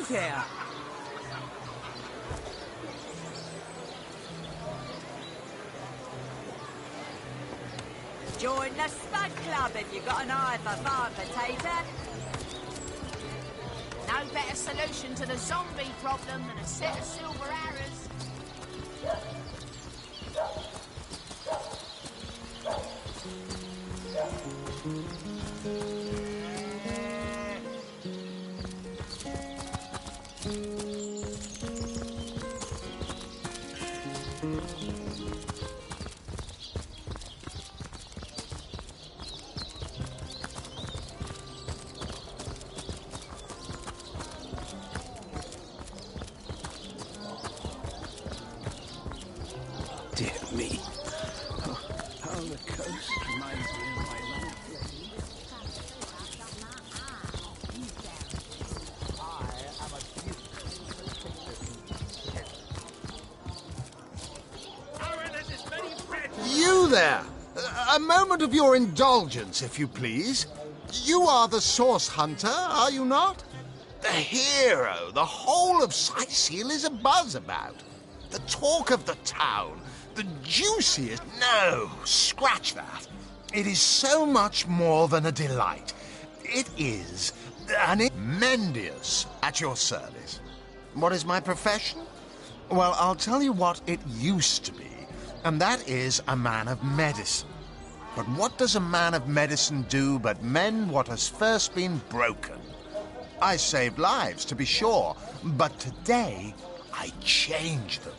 move here. Join the Spud Club if you've got an eye for farm potato. No better solution to the zombie problem than a set of silver arrows. Dear me. How the coast reminds me of my life. You there! A moment of your indulgence, if you please. You are the source hunter, are you not? The hero the whole of Sightseal is abuzz about. The talk of the town. The juiciest... No, scratch that. It is so much more than a delight. It is an Mendius at your service. What is my profession? Well, I'll tell you what it used to be, and that is a man of medicine. But what does a man of medicine do but mend what has first been broken? I saved lives, to be sure, but today I changed them.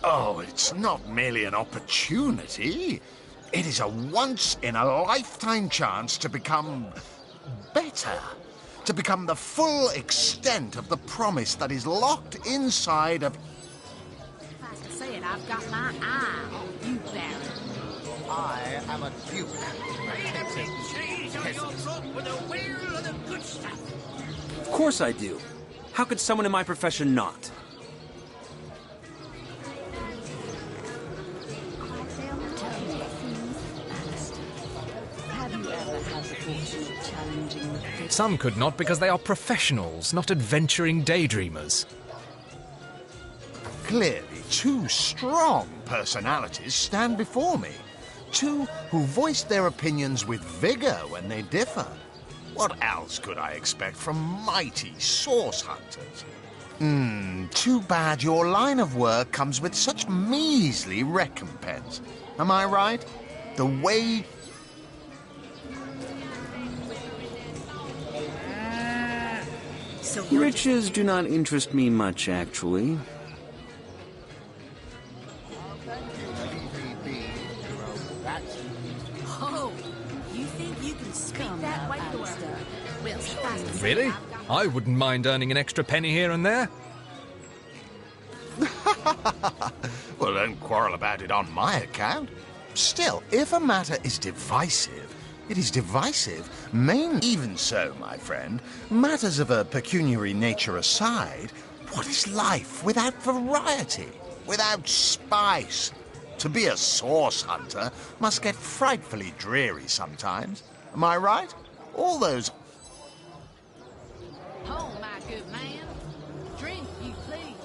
Oh, it's not merely an opportunity. It is a once-in-a-lifetime chance to become better. To become the full extent of the promise that is locked inside of... Fast to say it, I've got my eye on you, Baron. I am a duke. Cheese on your throat with a wheel of the good stuff. Of course I do. How could someone in my profession not? Some could not because they are professionals, not adventuring daydreamers. Clearly, two strong personalities stand before me. Two who voice their opinions with vigor when they differ. What else could I expect from mighty source hunters? Too bad your line of work comes with such measly recompense. Am I right? The way... So Riches do not interest me much, actually. Oh, you think you can speak that way to her? Well, fast to say Really? it, I've got I wouldn't mind earning an extra penny here and there. Well, don't quarrel about it on my account. Still, if a matter is divisive, it is divisive, mainly. Even so, my friend, matters of a pecuniary nature aside, what is life without variety, without spice? To be a source hunter must get frightfully dreary sometimes. Am I right? All those... Oh, my good man. Drink, you please.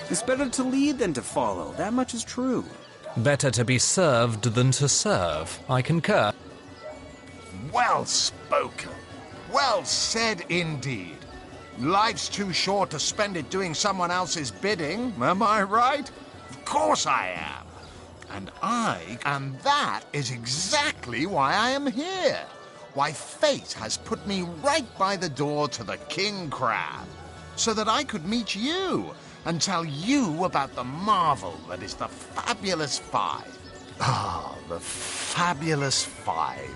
It's better to lead than to follow. That much is true. Better to be served than to serve. I concur. Well spoken. Well said indeed. Life's too short to spend it doing someone else's bidding, am I right? Of course I am. And that is exactly why I am here. Why fate has put me right by the door to the King Crab, so that I could meet you and tell you about the marvel that is the Fabulous Five. Ah, the Fabulous Five.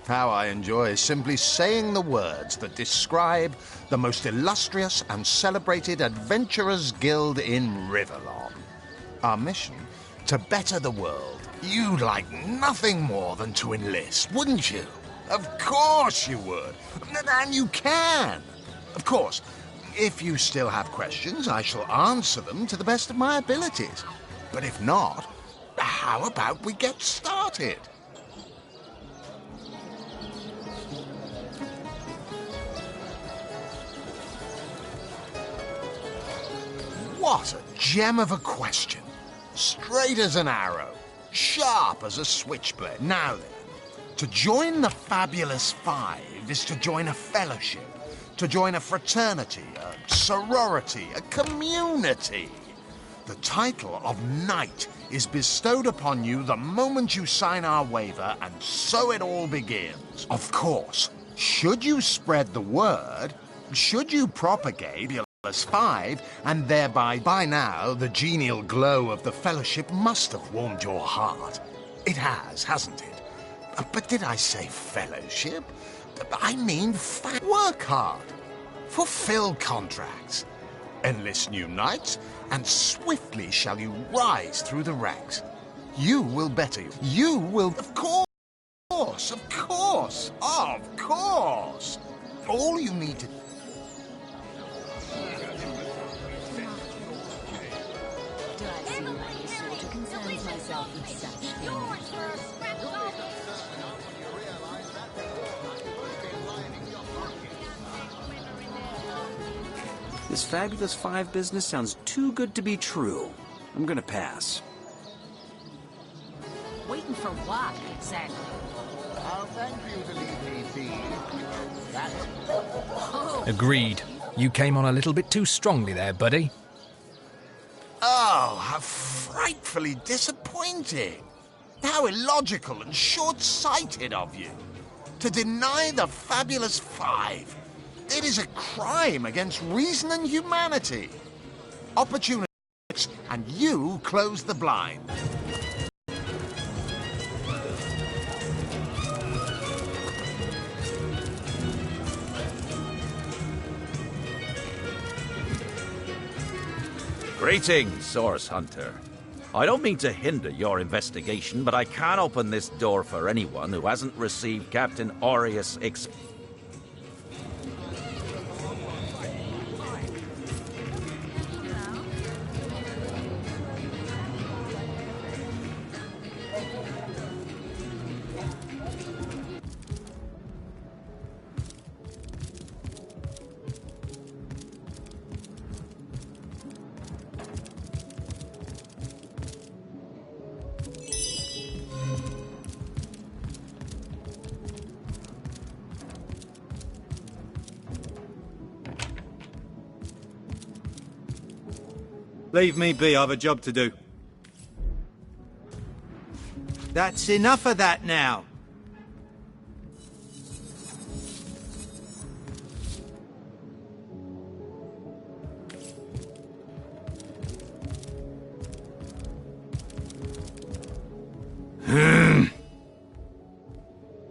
How I enjoy simply saying the words that describe the most illustrious and celebrated adventurers' guild in Riverlon. Our mission, to better the world. You'd like nothing more than to enlist, wouldn't you? Of course you would. And you can. Of course, if you still have questions, I shall answer them to the best of my abilities. But if not, how about we get started? What a gem of a question. Straight as an arrow, sharp as a switchblade. Now then, to join the Fabulous Five is to join a fellowship, to join a fraternity, a sorority, a community. The title of Knight is bestowed upon you the moment you sign our waiver, and so it all begins. Of course, should you spread the word, should you propagate Fabulous Five, and thereby, by now, the genial glow of the fellowship must have warmed your heart. It has, hasn't it? But did I say fellowship? I mean work hard. Fulfill contracts. Enlist new knights, and swiftly shall you rise through the ranks. You will better you. You will, of course, of course, of course. All you need to... Do I seem like the sort who concerns myself with such things? This Fabulous Five business sounds too good to be true. I'm gonna pass. Waiting for what, exactly? I'll thank you to leave me be. That's... Agreed. You came on a little bit too strongly there, buddy. Oh, how frightfully disappointing. How illogical and short-sighted of you. To deny the Fabulous Five. It is a crime against reason and humanity. Opportunities, and you close the blind. Greetings, Source Hunter. I don't mean to hinder your investigation, but I can't open this door for anyone who hasn't received Captain Aureus' Leave me be, I have a job to do. That's enough of that now.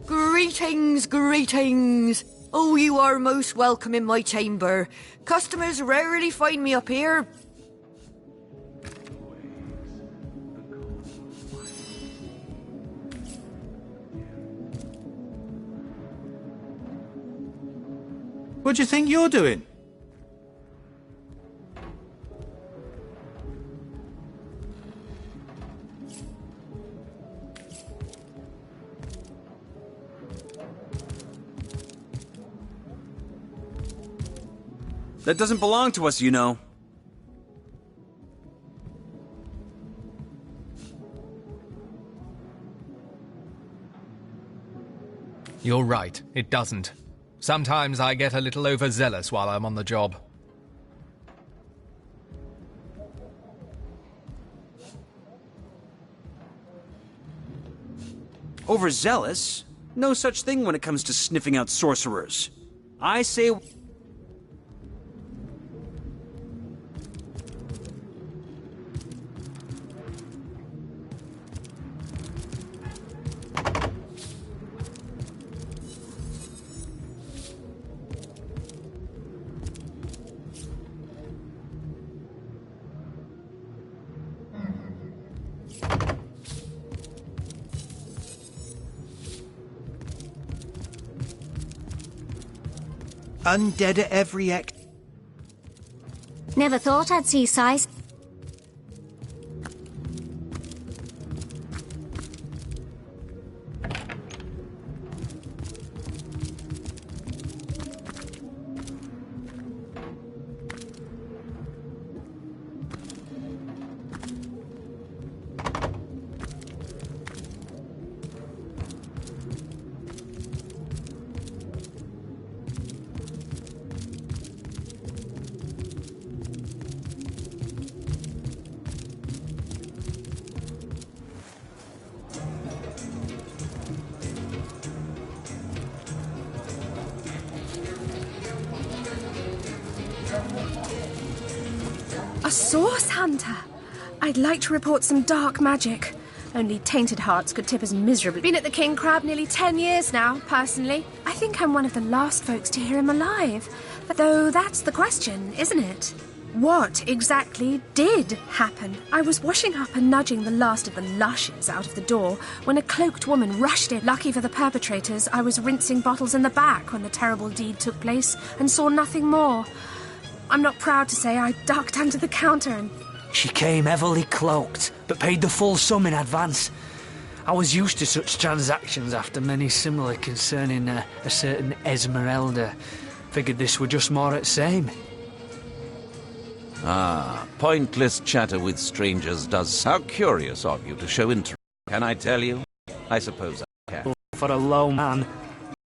Greetings, greetings. Oh, you are most welcome in my chamber. Customers rarely find me up here. What do you think you're doing? That doesn't belong to us, you know. You're right, it doesn't. Sometimes I get a little overzealous while I'm on the job. Overzealous? No such thing when it comes to sniffing out sorcerers. I say... Undead at every act. Never thought I'd see size. A source hunter? I'd like to report some dark magic. Only tainted hearts could tip as miserably. Been at the King Crab nearly 10 years now, personally. I think I'm one of the last folks to hear him alive. Though that's the question, isn't it? What exactly did happen? I was washing up and nudging the last of the lushes out of the door when a cloaked woman rushed in. Lucky for the perpetrators, I was rinsing bottles in the back when the terrible deed took place and saw nothing more. I'm not proud to say I ducked under the counter and... She came heavily cloaked, but paid the full sum in advance. I was used to such transactions after many similar concerning a certain Esmeralda. Figured this were just more at same. Ah, pointless chatter with strangers does. How curious of you to show interest. Can I tell you? I suppose I can. For a low man.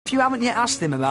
If you haven't yet asked him about